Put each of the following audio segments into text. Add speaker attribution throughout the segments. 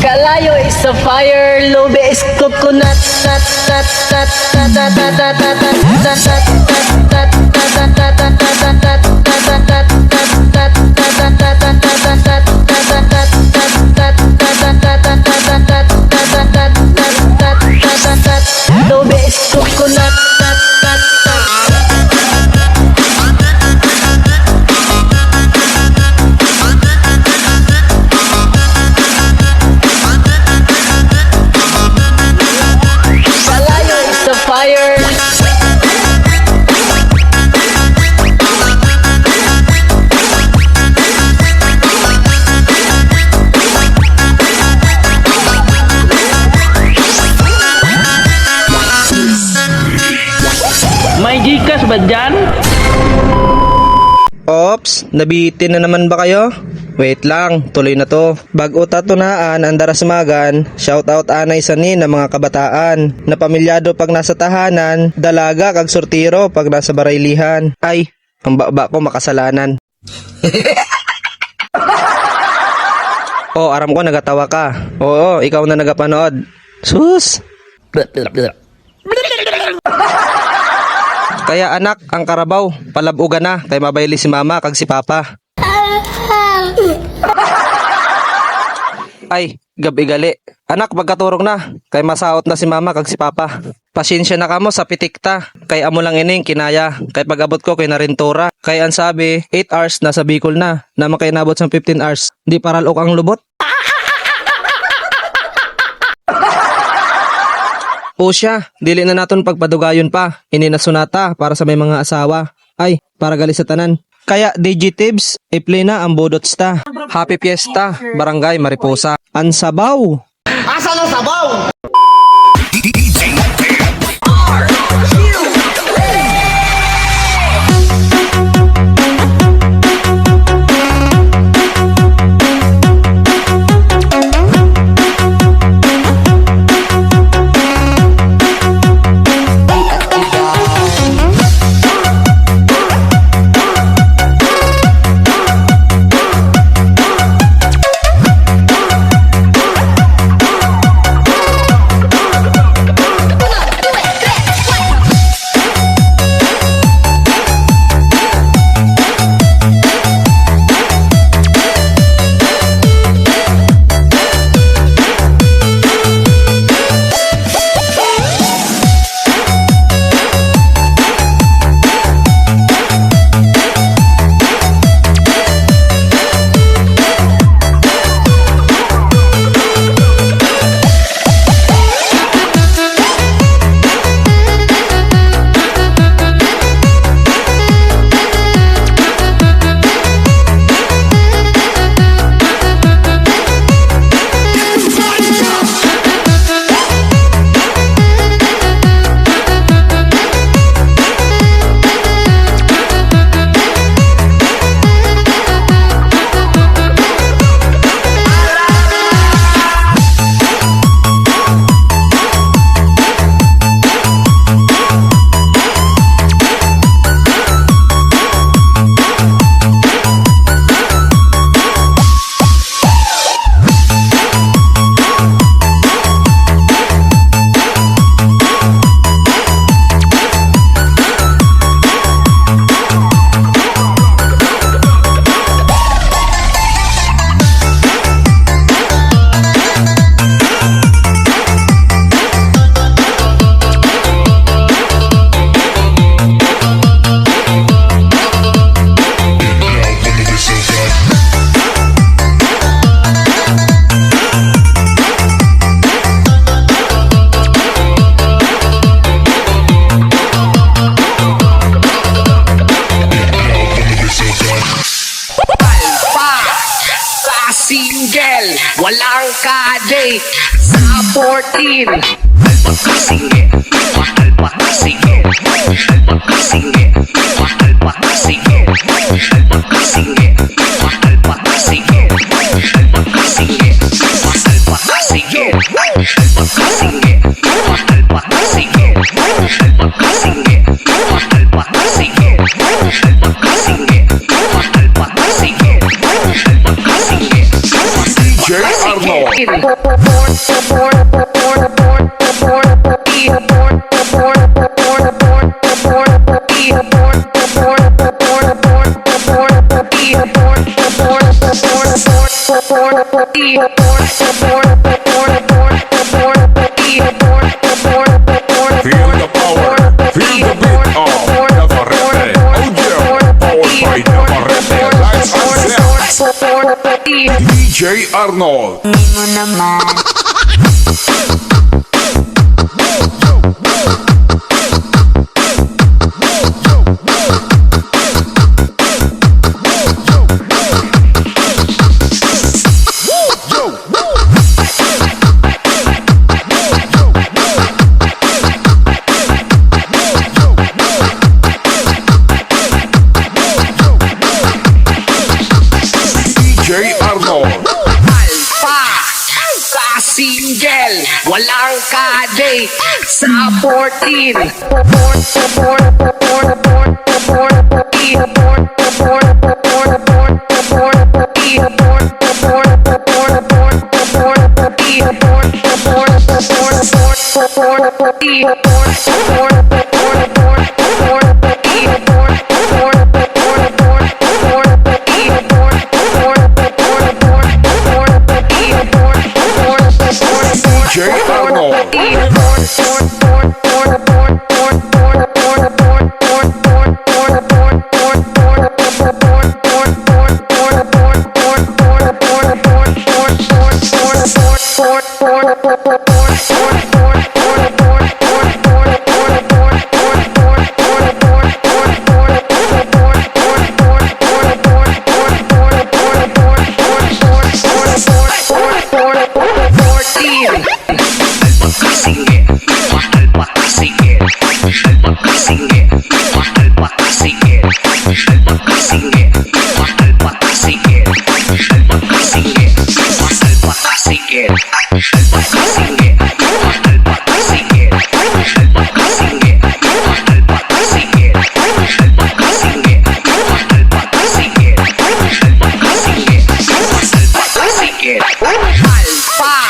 Speaker 1: Kalayo is a fire, lobe is coconut. Lobe is coconut. Fire.
Speaker 2: May Gcash ba dyan?
Speaker 3: Ops, nabitin na naman ba kayo? Wait lang, tuloy na to. Bago tatunaan ang darasmagan, shoutout anay sanin ng mga kabataan na pamilyado pag nasa tahanan, dalaga kag sortiro pag nasa baraylihan. Ay, ang baba ko makasalanan. Oh, aram ko nagatawa ka. Oo, ikaw na nagapanood. Sus! Kaya anak, ang karabaw, palabugan na, kay mabayli si mama kag si papa. Ay, gabi gali. Anak, pagkaturong na, kay masaot na si mama kag si papa. Pasensya na kamo sa pitikta, kay amo lang ining kinaya, kay pag-abot ko kay narintura. Kay ang sabi, 8 hours na sa Bicol na, naman kay nabot sa 15 hours. Di paralok ang lubot. O siya, dili na naton pagpadugayon pa. Ininasunata para sa may mga asawa. Ay, para gali sa tanan. Kaya Digitives, i-play na ang Bodotsta. Happy Fiesta, Barangay Mariposa. Ang sabaw!
Speaker 4: Asa na sabaw?
Speaker 5: Single, walang ka-date sa 14. Alpakasingge, alpakasingge, alpakasingge, alpakasingge, alpakasingge, alpakasingge, alpakasingge, alpakasingge, alpakasingge, alpakasingge, alpakasingge, alpakasingge, alpakasingge, alpakasingge, alpakasingge.
Speaker 4: DJ
Speaker 2: Arnold.
Speaker 5: Feel the power, feel the beat of Navarrete. Audio, powered by Navarrete. Lights and sound. DJ Arnold. DJ Arnold.
Speaker 2: Alpha, ka-single, walang ka-date sa 14.
Speaker 5: DJ Arnold.
Speaker 2: Alpha,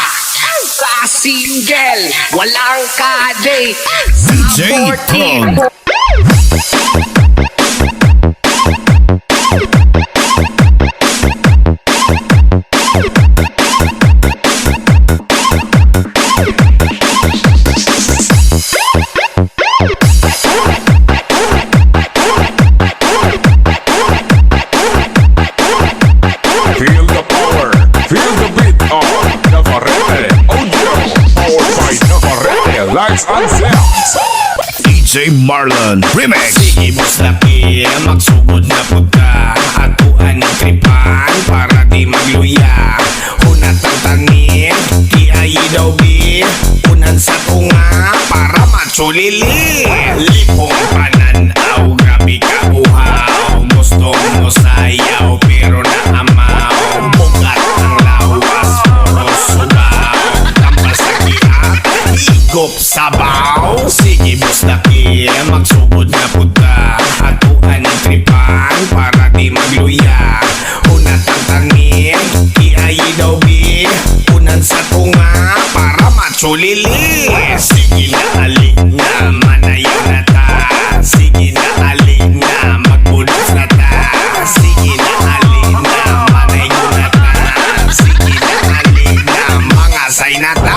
Speaker 2: ka-single, walang ka-date sa 14.
Speaker 5: Feel the power, feel the beat of Navarrete. Audio, powered by Navarrete. Lights and sounds.
Speaker 4: DJ Marlon Remix. Sige boss laki, magsugod na punta. Atuan ng tripan para di magluya. Hunat ang tanin, di ay daw bi. Unan sa tunga para matsulili. Lipong pananaw, grabe ka uhaw. Gusto mo sayaw pero naamaw. Bugat ang lawas, puro subaw. Tampas sa kiat, higop sabaw. Sige boss laki, magsugod na punta. Atuan ng tripan para di magluya. Hunat ang tanin, di ay daw bi. Unan sa tunga para matsulili. Sige na alin na manayaw na ta. Sige na alin na magbulos na ta. Sige na alin na manayaw na ta. Sige na alin na mga say na ta.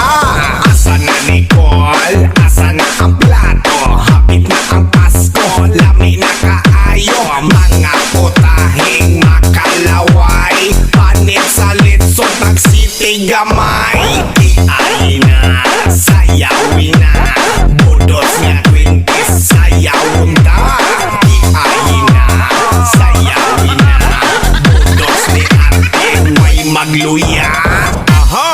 Speaker 4: Asa na Nicole, asa na ang plato. Hapit na ang Pasko, lami na kaayo. Mga putahing makalaway. Panit sa litso, tagsiti gamay. Di ay na, sayawin na. Budos niya 20, sayawin da. Di ay na, sayawin na. Budos ni arte, may magluya. Aha!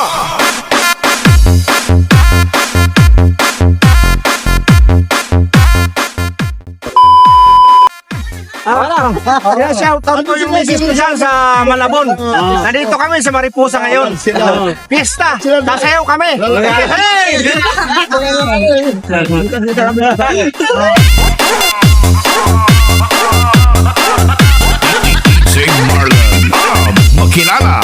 Speaker 6: Kaya shout out ko yung misis ko dyan sa Malabon. Nandito kami sa Mariposa ngayon. Fiesta! Sasayaw kami! Hey!
Speaker 4: DJ Marlon, makilala